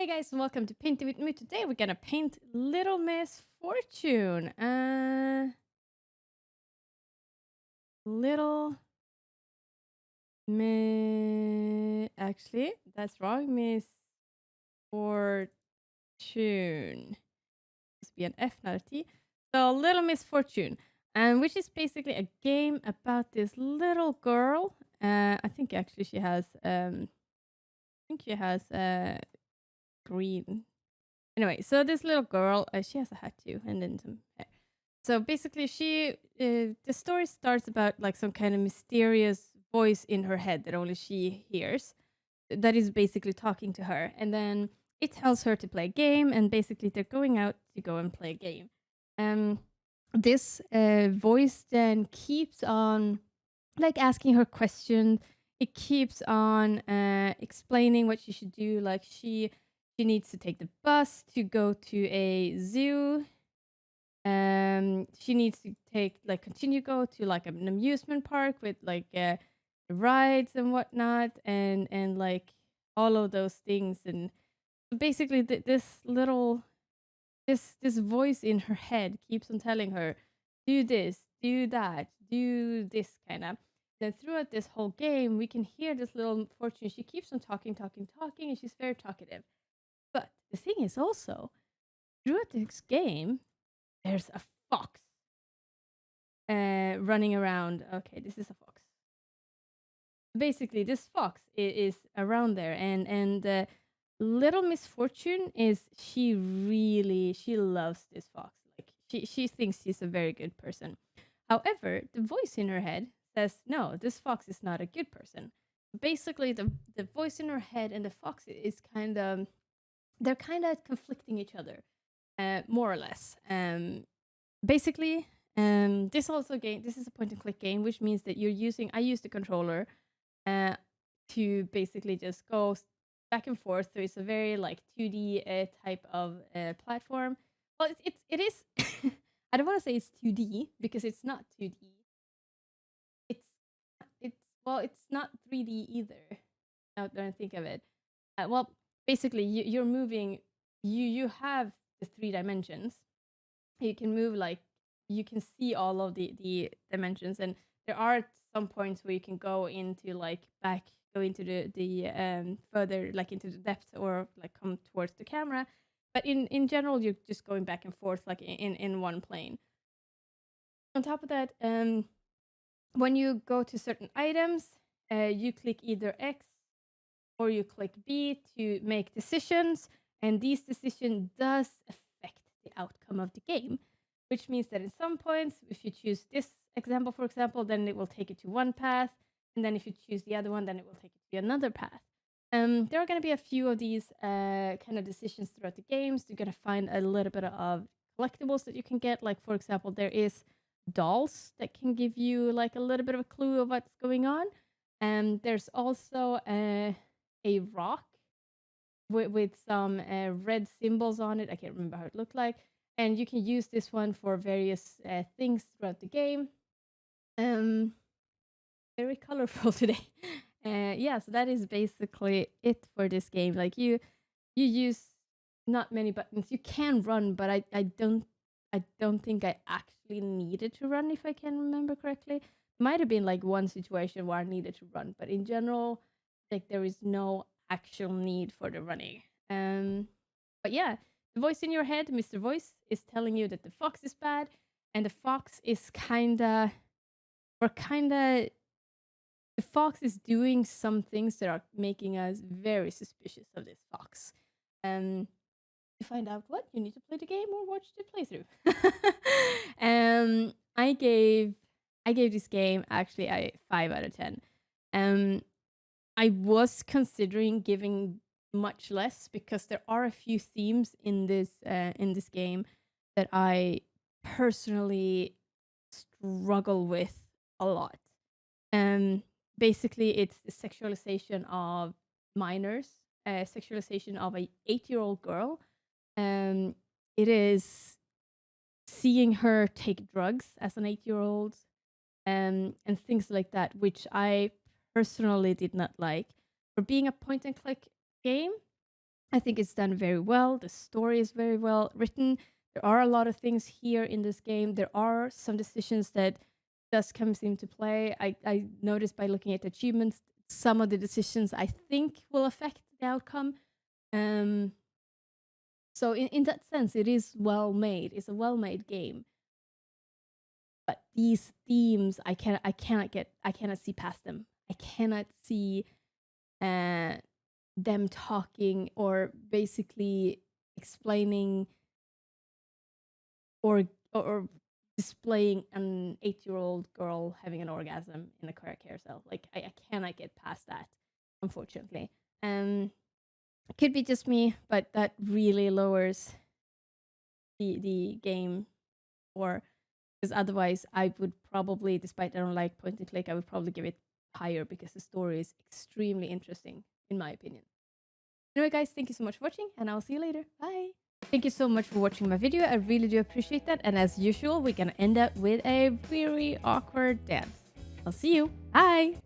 Hey guys, and welcome to Painting with Me. Today we're gonna paint Little Misfortune. Little Actually, that's wrong. Misfortune. Must be an F, not a T. So Little Misfortune, and which is basically a game about this little girl. I think actually she has. Green. Anyway, so this little girl, she has a hat too, and then some hair. So basically, the story starts about like some kind of mysterious voice in her head that only she hears, that is basically talking to her, and then it tells her to play a game, and basically they're going out to go and play a game. Um, this voice then keeps on like asking her questions. It keeps on explaining what she should do. Like she needs to take the bus to go to a zoo. She needs to continue go to like an amusement park with like rides and whatnot, and like all of those things. And basically, this voice in her head keeps on telling her, do this, do that, do this kind of. Then throughout this whole game, we can hear this little Fortune. She keeps on talking, talking, talking, and she's very talkative. But the thing is also, throughout this game, there's a fox running around. Okay, this is a fox. Basically, this fox is around there, and Little Misfortune is she loves this fox. Like she thinks she's a very good person. However, the voice in her head says no, this fox is not a good person. Basically, the voice in her head and the fox is kind of, they're kind of conflicting each other, more or less. Basically, this is a point and click game, which means that I use the controller uh, to basically just go back and forth. So it's a very like 2D type of platform. Well, it is. I don't want to say it's 2D because it's not 2D. It's it's not 3D either. Now that I think of it, well, basically you're moving. You have the three dimensions. You can move, like you can see all of the dimensions, and there are some points where you can go into like go into the further, like into the depth, or like come towards the camera. But in general, you're just going back and forth like in one plane. On top of that, when you go to certain items, you click either X or you click B to make decisions, and these decisions does affect the outcome of the game, which means that at some points, if you choose this example, for example, then it will take you to one path, and then if you choose the other one, then it will take you to another path. There are going to be a few of these kind of decisions throughout the games. You're going to find a little bit of collectibles that you can get. Like, for example, there is dolls that can give you like a little bit of a clue of what's going on. And there's also a rock with some red symbols on it. I can't remember how it looked like. And you can use this one for various things throughout the game. Very colorful today. Yeah, so that is basically it for this game. Like you use not many buttons. You can run, but I don't think I actually needed to run, if I can remember correctly. Might have been like one situation where I needed to run, but in general, like there is no actual need for the running. But yeah, the voice in your head, Mr. Voice, is telling you that the fox is bad, and the fox is the fox is doing some things that are making us very suspicious of this fox. To find out what, you need to play the game or watch the playthrough. I gave this game actually a 5 out of 10. I was considering giving much less because there are a few themes in this game that I personally struggle with a lot. Um, Basically, it's the sexualization of minors, sexualization of a 8-year-old girl. It is seeing her take drugs as an 8-year-old, and things like that, which I personally did not like. For being a point and click game, I think it's done very well. The story is very well written. There are a lot of things here in this game. There are some decisions that just comes into play. I noticed by looking at the achievements, some of the decisions I think will affect the outcome. Um, so in that sense, it is well made. It's a well made game. But these themes, I cannot see past them. I cannot see uh, them talking or basically explaining or displaying an 8-year-old girl having an orgasm in a carousel. Like I cannot get past that, unfortunately. It could be just me, but that really lowers the game, or because otherwise I would probably, despite I don't like point and click, I would probably give it higher because the story is extremely interesting in my opinion. Anyway, guys, thank you so much for watching, and I'll see you later. Bye. Thank you so much for watching my video. I really do appreciate that. And as usual, we're gonna end up with a very awkward dance. I'll see you. Bye.